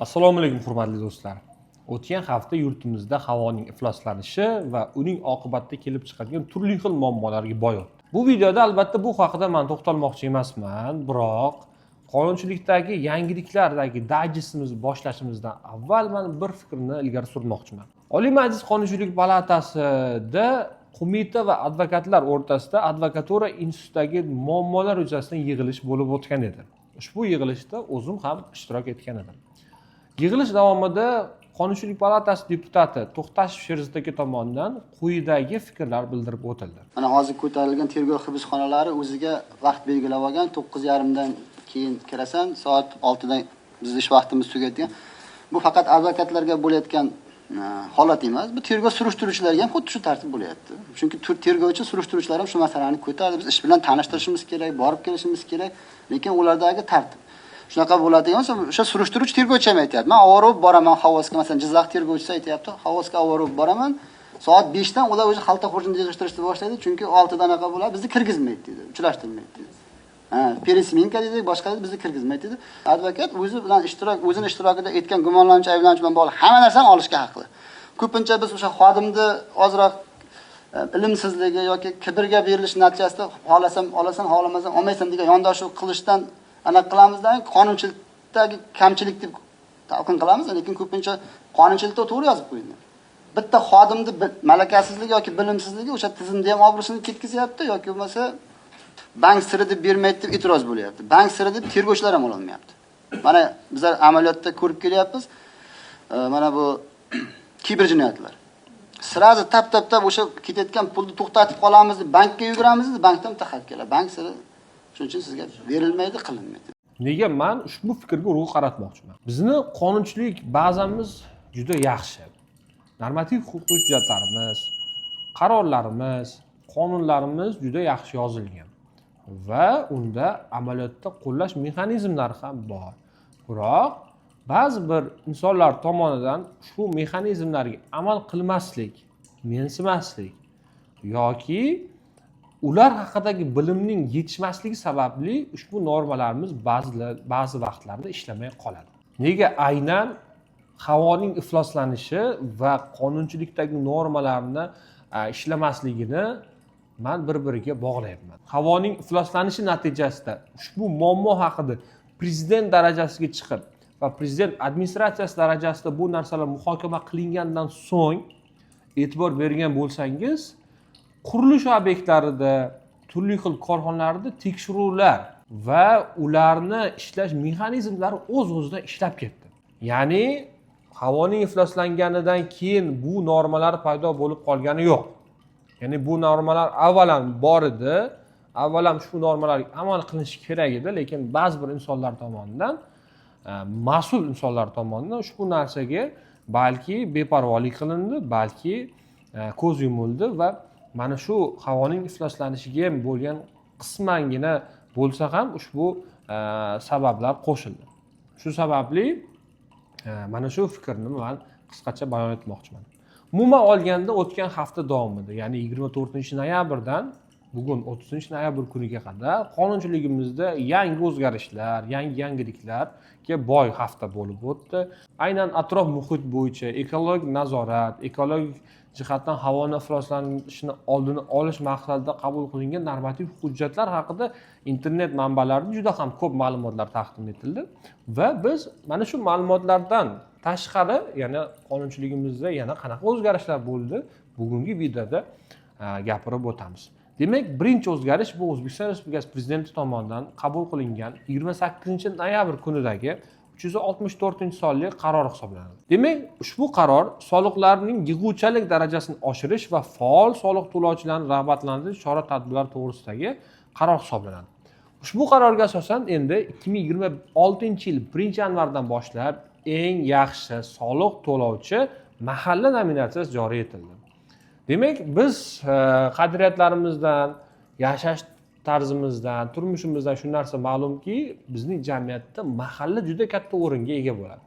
Assalomu alaykum hurmatli do'stlar. O'tgan hafta yurtimizda havoning ifloslanishi va uning oqibatida kelib chiqadigan turli xil muammolarga boy o'tdi. Bu videoda albatta bu haqida men to'xtalmoqchi emasman, biroq qonunchilikdagi yangiliklardagi dayjestimizni boshlashimizdan avval men bir fikrni ilgari surmoqchiman. Oliy Majlis Qonunchilik palatasida qo'mita va advokatlar o'rtasida advokatura institutidagi muammolar yuzasidan yig'ilish bo'lib o'tgan edi. Ushbu yig'ilishda o'zim ham ishtirok etgan edim. Yig'ilish davomida Qonunchilik palatasi deputati To'xtashev Sherzod aka tomonidan quyidagi fikrlar bildirib o'tildi. Mana hozir ko'tarilgan tergov hibsxonalari o'ziga vaqt belgilab olgan, 9:30 dan keyin kirasan, soat 6 dan bizning ish vaqtimiz tugatgan. Bu faqat advokatlarga bo'layotgan holat emas, bu tergov surishtiruvchilarga ham xuddi shu tartib bo'layapti. Chunki tergovchi surishtiruvchilar ham shu masalani ko'tardi. Biz ish bilan tanishtirishimiz kerak, borib kelishimiz kerak, lekin ulardagi tartib shunaqa bo'ladigan bo'lsa, o'sha surishtiruvchi tergovchi ham aytayapti. Men avaro boraman Xovosga, masalan, Jizzax tergovchisi aytayapti, Xovosga avaro boraman. Soat 5 dan ular o'zi xalta xurjini yig'ishtirishni boshlaydi, chunki 6 dan anaqa bo'ladi, bizni kirgizmaydi dedi, uchrashtirmaydi dedi. Peresminka dedik, boshqa dedi, bizni kirgizmaydi dedi. Advokat o'zi bilan o'zining ishtirokida etgan gumonlanuvchi, ayblanuvchi bilan bog'liq hamma narsani olishga haqli. Ko'pincha biz o'sha xodimni ozroq ilmsizligi yoki kibrga berilish natijasida xohlasam olasan, xohlamasam olmaysan degan yondashuv qilishdan anaqa qilamizdan qonunchilikdagi kamchilik deb talqin qilamiz, lekin ko'pincha qonunchilikda to'g'ri yozib qo'yilgan. Bitta xodimni malakasizligi yoki bilimsizligi o'sha tizimda ham obro'sini ketkazyapti yoki bo'lmasa bank siri deb bermaydi deb e'tiroz bo'lyapti. Bank siri deb tergovchilar ham ololmayapti. Mana bizlar amaliyotda ko'rib kelyapmiz. Mana bu kiberjinoyatlar. Sirazi tap o'sha ketayotgan pulni to'xtatib qolamiz deb bankka yuguramiz, bankdan taxat keladi. Bank siri shuning uchun sizga berilmaydi, qilinmaydi. Nega men ushbu fikrga urg'u qaratmoqchiman? Bizni qonunchilik bazamiz juda yaxshi. Normativ huquqiy hujjatlarimiz, qarorlarimiz, qonunlarimiz juda yaxshi yozilgan va unda amaliyotda qo'llash mexanizmlari ham bor. Biroq ba'zi bir insonlar tomonidan shu mexanizmlarga amal qilmaslik, mensimaslik yoki ular haqidagi bilimning yetishmasligi sababli ushbu normalarimiz ba'zi vaqtlarda ishlamay qoladi. Nega aynan havoning ifloslanishi va qonunchilikdagi normalarni ishlamasligini men bir-biriga bog'layapman. Havoning ifloslanishi natijasida ushbu muammo haqida prezident darajasiga chiqib va prezident administratsiyasi darajasida bu narsalar muhokama qilingandan so'ng e'tibor bergan bo'lsangiz, qurilish obyektlarida, turli xil korxonalarda tekshiruvlar va ularni ishlash mexanizmlari o'z-o'zidan ishlab ketdi. Ya'ni havoning ifloslanganidan keyin bu normalar paydo bo'lib qolgani yo'q. Ya'ni bu normalar avvalan bor edi, avvalam shu normalarga amal qilish kerak edi, lekin ba'zi bir insonlar tomonidan, mas'ul insonlar tomonidan ushbu narsaga balki beparvolik qilindi, balki ko'z yumildi va mana shu havoning ifloslanishiga ham bo'lgan qismangina bo'lsa ham ushbu sabablar qo'shildi. Shu sababli mana shu fikrni men qisqacha bayon etmoqchiman. Umuman olganda o'tgan hafta davomida, ya'ni 24-noyabrdan bugun 30-noyabr kuniga qadar qonunchiligimizda yangi o'zgarishlar, yangi yangiliklarga boy hafta bo'lib o'tdi. Aynan atrof muhit bo'yicha ekologik nazorat, ekologik jihatdan havoni ifloslanishini oldini olish maqsadida qabul qilingan normativ hujjatlar haqida internet manbalarida juda ham ko'p ma'lumotlar taqdim etildi va biz mana shu ma'lumotlardan tashqari yana qonunchiligimizda yana qanaqa o'zgarishlar bo'ldi, bugungi videoda gapirib o'tamiz. Demak, birinchi o'zgarish bu O'zbekiston Respublikasi Prezidenti tomonidan qabul qilingan 28-noyabr kunidagi 364-sonli qaror hisoblanadi. Demak, ushbu qaror soliqlarning yig'uvchilik darajasini oshirish va faol soliq to'lovchilarni rag'batlantirish chora-tadbirlari to'g'risidagi qaror hisoblanadi. Ushbu qarorga asosan endi 2026-yil 1-yanvardan boshlab eng yaxshi soliq to'lovchi mahalla nominatsiyasi joriy etildi. Demak, biz qadriyatlarimizdan, yashash tarzimizdan, turmushimizdan shu narsa ma'lumki, bizning jamiyatda mahalla juda katta o'ringa ega bo'ladi.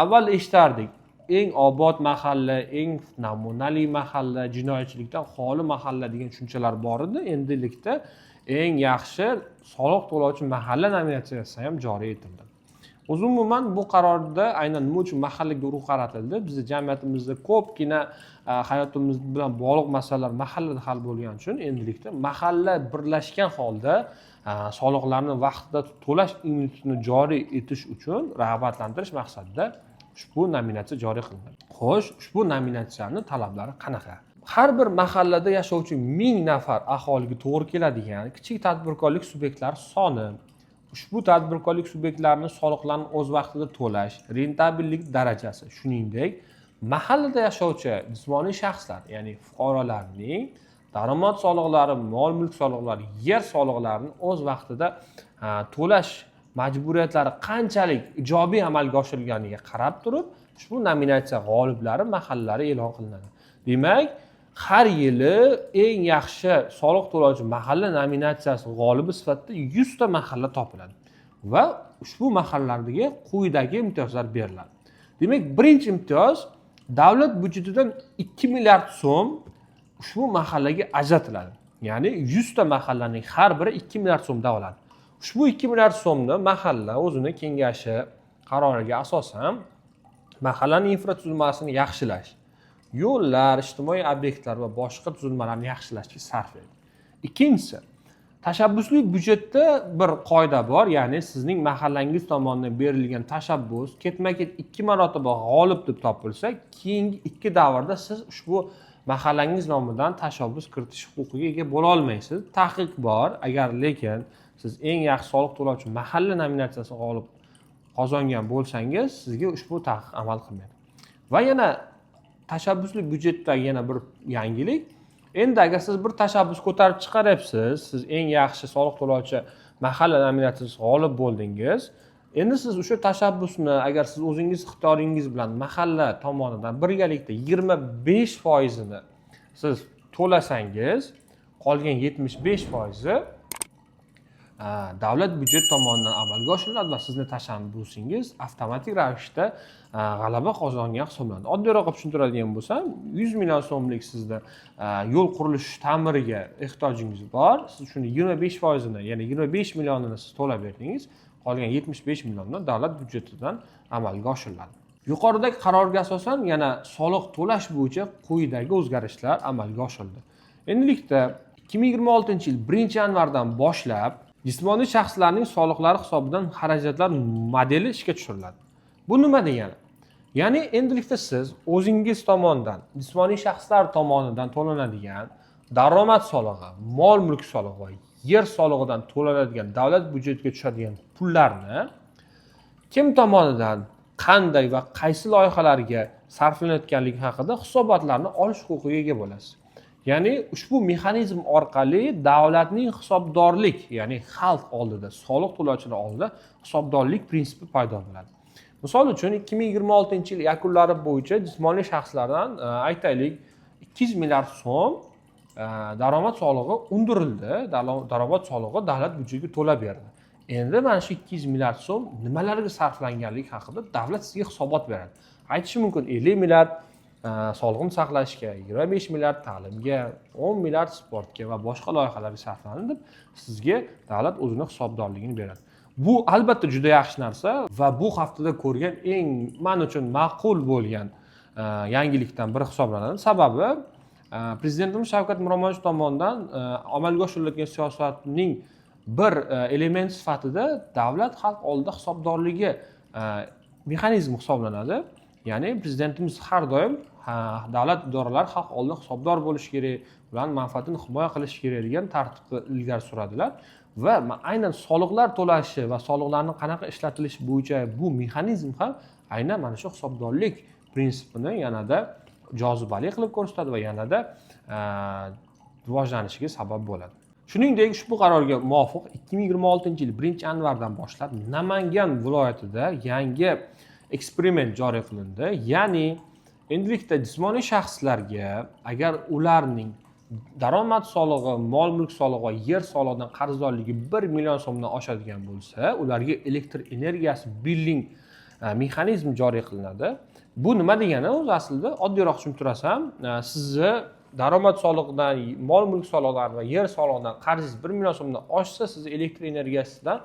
Avval eshitardik, eng obod mahalla, eng namunali mahalla, jinoyatchilikdan xoli mahalla degan tushunchalar bor edi. Endilikda eng yaxshi soliq to'lovchi mahalla nominatsiyasi ham joriy etildi. O'zi umuman bu qarorda aynan nima uchun mahallaga urg'u qaratildi? Bizning jamiyatimizda ko'pgina hayotimiz bilan bog'liq masalalar mahallada hal bo'lgani uchun endilikda mahalla birlashgan holda soliqlarni vaqtida to'lash institutini joriy etish uchun rag'batlantirish maqsadida ushbu nominatsiya joriy qilinadi. Xo'sh, ushbu nominatsiyaning talablari qanaqa? Har bir mahallada yashovchi 1000 nafar aholiga to'g'ri keladigan kichik tadbirkorlik subyektlari soni, ushbu tadbirkorlik subyektlarini soliqlarni o'z vaqtida to'lash, rentabellik darajasi, shuningdek, mahallada yashovchi jismoniy shaxslar, ya'ni fuqarolarning daromad soliqlari, mol mulk soliqlari, yer soliqlarini o'z vaqtida to'lash majburiyatlari qanchalik ijobiy amalga oshirilganiga qarab turib, ushbu nominatsiya g'oliblari mahallari e'lon qilinadi. Demak, har yili eng yaxshi soliq to'lovchi mahalla nominatsiyasi g'olibi sifatida 100 ta mahalla topiladi va ushbu mahallalarga quyidagi imtiyozlar beriladi. Demak, birinchi imtiyoz davlat byudjetidan 2 milliard so'm ushbu mahallaga ajratiladi. Ya'ni 100 ta mahallaning har biri 2 milliard so'mdan oladi. Ushbu 2 milliard so'mni mahalla o'zini kengashi qaroriga asosan mahallaning infratuzilmasini yaxshilash, yo'llar, ijtimoiy obyektlar va boshqa tuzilmalarni yaxshilashga sarflaydi. Ikkinchisi, tashabbusli byudjetda bir qoida bor, ya'ni sizning mahallangiz tomonidan berilgan tashabbus ketma-ket 2 marotaba g'olib deb topilsa, keyingi 2 davrda siz ushbu mahallangiz nomidan tashabbus kiritish huquqiga ega bo'la olmaysiz. Taqiq bor, agar lekin siz eng yaxshi soliq to'lovchi mahalla nominatsiyasi g'olib qozongan bo'lsangiz, sizga ushbu taqiq amal qilmaydi. Va yana tashabbusli byudjetdagi yana bir yangilik, endi agar siz bir tashabbus ko'tarib chiqaryapsiz, siz eng yaxshi soliq to'lovchi mahalla nominatsiyasi g'olib bo'ldingiz. Endi siz o'sha tashabbusni agar siz o'zingiz ixtiyoringiz bilan mahalla tomonidan birgalikda 25% ni siz to'lasangiz, qolgan 75% davlat byudjet tomonidan amalga oshiriladi va sizning tashabbusingiz avtomatik ravishda g'alaba qozongan hisoblanadi. Oddiyroq tushuntiradigan bo'lsam, 100 million so'mlik sizda yo'l qurilish ta'miriga ehtiyojingiz bor. Siz shuni 25% ni, ya'ni 25 millionini siz to'lab berdingiz, qolgan 75 millionni davlat byudjetidan amalga oshiriladi. Yuqoridagi qarorga asosan yana soliq to'lash bo'yicha quyidagi o'zgarishlar amalga oshirildi. Endilikda 2026-yil 1-yanvardan boshlab jismoniy shaxslarning soliqlari hisobidan xarajatlar modeli ishga tushiriladi. Bu nima degani? Ya'ni endilikda siz o'zingiz tomonidan, jismoniy shaxslar tomonidan to'lanadigan daromad solig'i, mol mulk solig'i va yer solig'idan to'lanadigan davlat byudjetiga tushadigan pullarni kim tomonidan, qanday va qaysi loyihalarga sarflanayotganligi haqida hisobotlarni olish huquqiga ega bo'lasiz. Ya'ni ushbu mexanizm orqali davlatning hisobdorlik, ya'ni xalq oldida, soliq to'lovchilar oldida hisobdorlik prinsipi paydo bo'ladi. Misol uchun 2026-yil yakunlari bo'yicha jismoniy shaxslardan aytaylik 200 milliard so'm daromad solig'i undirildi, daromad solig'i davlat byudjetiga to'lab berdi. Endi mana shu 200 milliard so'm nimalarga sarflanganligi haqida davlat sizga hisobot beradi. Aytishi mumkin 50 milliard sog'liqni saqlashga, 25 milliard ta'limga, 10 milliard sportga va boshqa loyihalarga sarflanadi deb sizga davlat o'zini hisobdorligini beradi. Bu albatta juda yaxshi narsa va bu haftada ko'rgan eng men uchun ma'qul bo'lgan yangilikdan biri hisoblanadi. Sababi Prezidentimiz Shavkat Miromonovich tomonidan amalga oshirilgan siyosatning bir element sifatida davlat xalq oldida hisobdorligi mexanizmi hisoblanadi. Ya'ni prezidentimiz har doim davlat idoralari xalq oldida hisobdor bo'lishi kerak, ularning manfaatini himoya qilish kerak degan tartibni ilgari suradilar va aynan soliqlar to'lashi va soliqlarning qanaqa ishlatilishi bo'yicha bu mexanizm ham aynan mana shu hisobdorlik prinsipini yanada jozibali qilib ko'rsatadi va yanada rivojlanishiga sabab bo'ladi. Shuningdek, ushbu qarorga muvofiq 2026-yil 1-yanvardan boshlab Namangan viloyatida yangi eksperiment joriy qilindi. Ya'ni endilikda jismoniy shaxslarga agar ularning daromad solig'i, mol mulk solig'i va yer solig'idan qarzdorligi 1 million so'mdan oshadigan bo'lsa, ularga elektr energiyasi billing mexanizmi joriy qilinadi. Bu nima degani? O'zi aslida oddiyroq tushuntirasam, sizni daromad solig'idan, mol mulk solig'idan va yer solig'idan qarzingiz 1 million so'mdan oshsa, siz elektr energiyasidan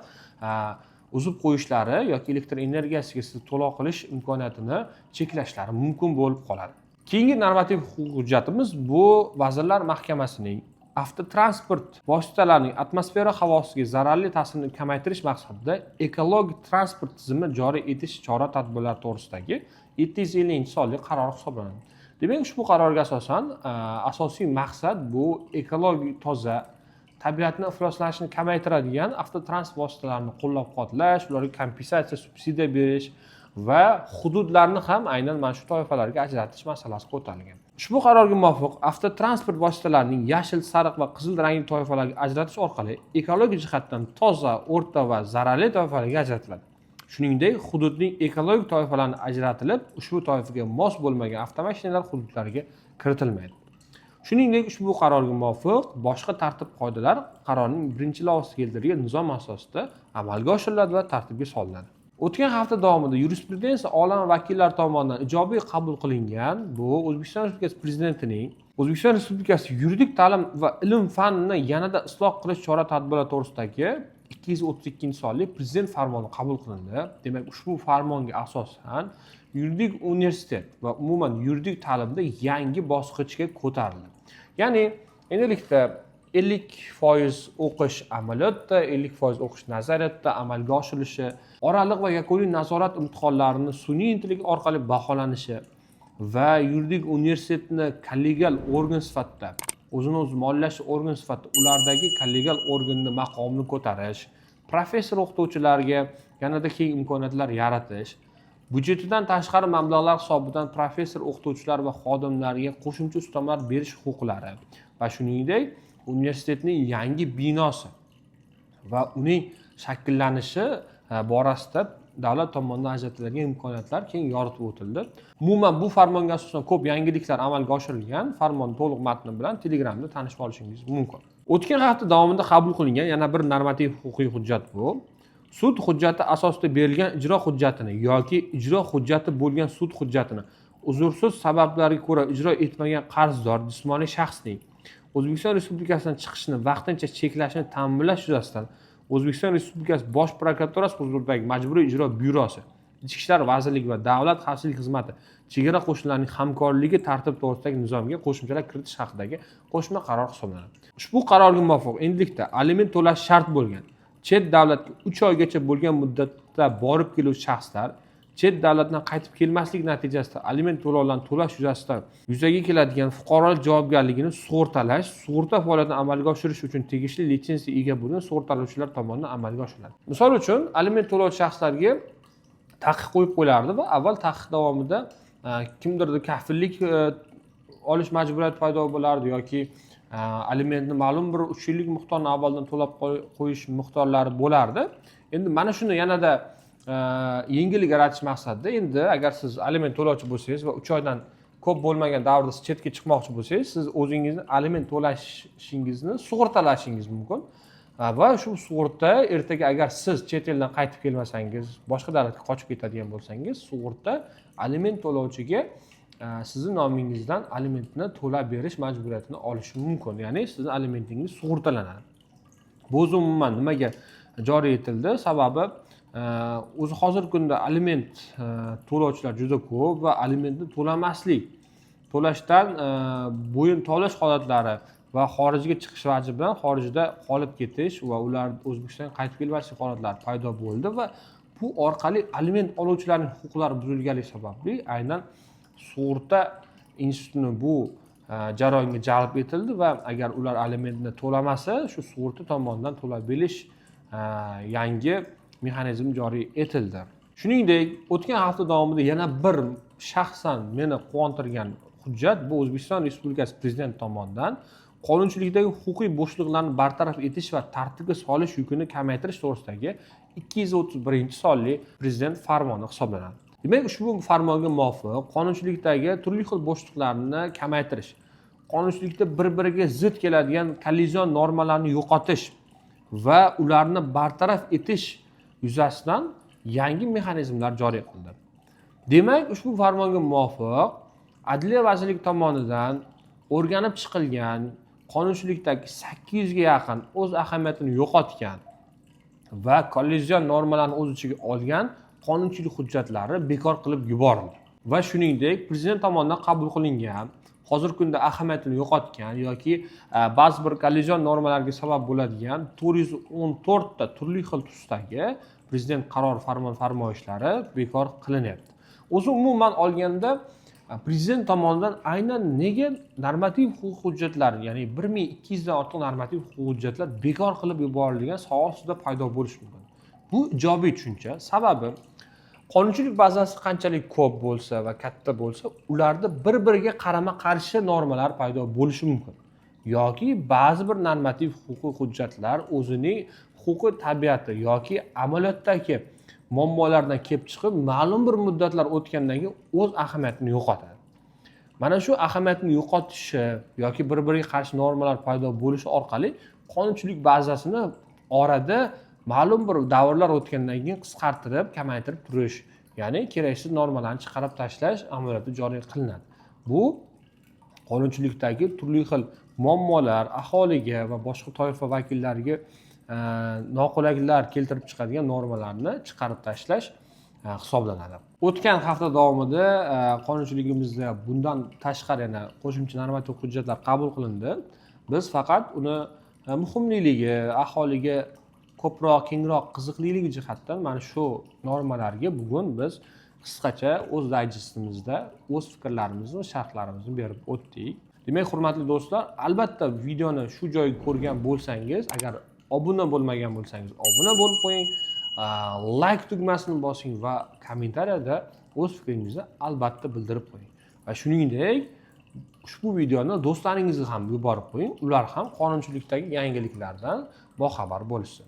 uzib qo'yishlari yoki elektr energiyasiga siz to'lov qilish imkoniyatini cheklashlari mumkin bo'lib qoladi. Keyingi normativ huquqiy hujjatimiz bu Vazirlar Mahkamasining avtotransport vositalarining atmosfera havosiga zararli ta'sirini kamaytirish maqsadida ekologik transport tizimini joriy etish chora-tadbirlari to'g'risidagi 750-sonli qaror hisoblanadi. Demak, ushbu qarorga asosan asosiy maqsad bu ekologik toza, tabiatni ifloslanishini kamaytiradigan avtotransport vositalarini qo'llab-quvvatlash, ularga kompensatsiya, subsidiya berish va hududlarni ham aynan mana shu toifalarga ajratish masalasi ko'tarilgan. Ushbu qarorga muvofiq avtotransport vositalarining yashil, sariq va qizil rangli toifalarga ajratish orqali ekologik jihatdan toza, o'rta va zararli toifalarga ajratiladi. Shuningdek, hududning ekologik toifalarini ajratilib, ushbu toifaga mos bo'lmagan avtomashinalar hududlariga kiritilmaydi. Shuningdek, ushbu qarorga muvofiq boshqa tartib-qoidalar qarorning birinchi lavozasiga keltirilgan nizom asosida amalga oshiriladi va tartibga solinadi. O'tgan hafta davomida yurisprudensiya olami vakillari tomonidan ijobiy qabul qilingan bu O'zbekiston Respublikasi Prezidentining O'zbekiston Respublikasi yuridik ta'lim va ilm fanini yanada isloh qilish chora-tadbirlari to'g'risidagi 232-sonli Prezident farmoni qabul qilindi. Demak, ushbu farmonga asosan yuridik universitet va umuman yuridik ta'limda yangi bosqichga ko'tarildi. Ya'ni endilikda 50% o'qish amaliyotda, 50% o'qish nazariyatda amalga oshirilishi, oraliq va yakuniy nazorat imtihonlarini sun'iy intellekt orqali baholanishi va yuridik universitetni kollegial organ sifatida, o'zini o'zi moliyalashtirish organ sifatida ulardagi kollegial organni maqomini ko'tarish, professor o'qituvchilarga yanada keng imkoniyatlar yaratish, budjetidan tashqari mablag'lar hisobidan professor o'qituvchilar va xodimlarga qo'shimcha ustamalar berish huquqlari va shuningdek universitetning yangi binosi va uning shakllanishi borasida davlat tomonidan ajratiladigan imkoniyatlar keng yoritib o'tildi. Umuman bu farmonga asosan ko'p yangiliklar amalga oshirilgan. Farmon to'liq matni bilan Telegramda tanishib olishingiz mumkin. O'tgan hafta davomida qabul qilingan yana bir normativ huquqiy hujjat bu. Sud hujjati asosida berilgan ijro hujjatini yoki ijro hujjati bo'lgan sud hujjatini uzursiz sabablarga ko'ra ijro etmagan qarzdor jismoniy shaxsning O'zbekiston Respublikasidan chiqishni vaqtincha cheklashni ta'minlash yuzasidan O'zbekiston Respublikasi Bosh prokuraturasi huzuridagi Majburiy ijro byurosi, Ichki ishlar vazirligi va Davlat xavfsizlik xizmati chegara qo'shinlarining hamkorligi tartib to'g'risidagi nizomga qo'shimchalar kiritish haqidagi qo'shma qaror hisoblanadi. Ushbu qarorga muvofiq endilikda aliment to'lash shart bo'lgan, chet davlatga 3 oygacha bo'lgan muddatda borib keluvchi shaxslar chet davlatdan qaytib kelmaslik natijasida aliment to'lovlarini to'lash yuzasidan yuzaga keladigan fuqarolik javobgarligini sug'urtalash, sug'urta faoliyatini amalga oshirish uchun tegishli litsenziyaga ega bo'lgan sug'urtalovchilar tomonidan amalga oshiriladi. Misol uchun, aliment to'lovchi shaxslarga taqiq qo'yib qo'ylardi va avval taqiq davomida kimdirdir kafillik olish majburiyati paydo bo'lardi yoki alimentni ma'lum bir 3 yillik miqdorni avvaldan to'lab qo'yish miqdorlari bo'lardi. Endi mana shuni yanada yengillik yaratish maqsadida endi agar siz aliment to'lovchi bo'lsangiz va 3 oydan ko'p bo'lmagan davrda siz chetga chiqmoqchi bo'lsangiz, siz o'zingizni aliment to'lashingizni sug'urtalashingiz mumkin. Va shu sug'urta ertaga agar siz chet eldan qaytib kelmasangiz, boshqa davlatga qochib ketadigan bo'lsangiz, sug'urta aliment to'lovchiga sizning nomingizdan alimentni to'lab berish majburiyatini olishi mumkin. Ya'ni sizning alimentingiz sug'urtalanadi. Bu umuman nimaga joriy etildi? Sababi o'zi hozirgi kunda aliment to'lovchilar juda ko'p va alimentni to'lashdan bo'yin tovlash holatlari va xorijga chiqish vaji bilan xorijda qolib ketish va ular O'zbekistonga qaytib kelmaslik holatlari paydo bo'ldi va bu orqali aliment oluvchilarning huquqlari buzilganligi sababli aynan sug'urta institutini bu jarayonga jalb etildi va agar ular alimentni to'lamasa, shu sug'urta tomonidan to'lab berish yangi mexanizm joriy etildi. Shuningdek, o'tgan hafta davomida yana bir shaxsan meni quvontirgan hujjat bu O'zbekiston Respublikasi Prezidenti tomonidan qonunchilikdagi huquqiy bo'shliqlarni bartaraf etish va tartibga solish yukini kamaytirish to'g'risidagi 231-sonli Prezident farmoni hisoblanadi. Demak, ushbu farmonga muvofiq qonunchilikdagi turli xil bo'shliqlarni kamaytirish, qonunchilikda bir-biriga zid keladigan kollizion normalarni yo'qotish va ularni bartaraf etish yuzasidan yangi mexanizmlar joriy qildi. Demak, ushbu farmonga muvofiq Adliya vazirligi tomonidan o'rganib chiqilgan qonunchilikdagi 800 ga yaqin o'z ahamiyatini yo'qotgan va kollegial normalarni o'z ichiga olgan qonunchilik hujjatlari bekor qilib yuborildi. Va shuningdek, prezident tomonidan qabul qilingan, hozirgi kunda ahamiyatini yo'qotgan yoki ba'zi bir kollegial normalarga sabab bo'ladigan 414 ta turli xil tusdagi prezident qaror farmoyishlari bekor qilinyapti. O'zi umuman olganda prezident tomonidan aynan nega normativ huquq hujjatlari, ya'ni 1200 dan ortiq normativ huquq hujjatlar bekor qilib yuborilgan savol sizda paydo bo'lishi mumkin. Bu ijobiy tushuncha. Sababi qonunchilik bazasi qanchalik ko'p bo'lsa va katta bo'lsa, ularda bir-biriga qarama-qarshi normalar paydo bo'lishi mumkin. Yoki ba'zi bir normativ huquqiy hujjatlar o'zining huquqiy tabiati yoki amaliyotdagi muammolardan kelib chiqib, ma'lum bir muddatlar o'tgandan keyin o'z ahamiyatini yo'qotadi. Mana shu ahamiyatni yo'qotishi yoki bir-biriga qarshi normalar paydo bo'lishi orqali qonunchilik bazasini orada ma'lum bir davrlar o'tgandan keyin qisqartirib, kamaytirib turish, ya'ni keraksiz normalarni chiqarib tashlash amaliyotda joriy qilinadi. Bu qonunchilikdagi turli xil muammolar, aholiga va boshqa toifa vakillariga noqulayliklar keltirib chiqadigan normalarni chiqarib tashlash hisoblanadi. O'tgan hafta davomida qonunchiligimizda bundan tashqari yana qo'shimcha normativ hujjatlar qabul qilindi. Biz faqat uni muhimligi, aholiga ko'proq, kengroq qiziqliligi jihatdan mana shu normalarga bugun biz qisqacha o'z dayjestimizda o'z fikrlarimizni, sharhlarimizni berib o'tdik. Demak, hurmatli do'stlar, albatta videoni shu joyga ko'rgan bo'lsangiz, agar obuna bo'lmagan bo'lsangiz, obuna bo'lib qo'ying, like tugmasini bosing va kommentariyada o'z fikringizni albatta bildirib qo'ying. Va shuningdek, ushbu videoni do'stlaringizga ham yuborib qo'ying, ular ham qonunchilikdagi yangiliklardan boxabar bo'lishsin.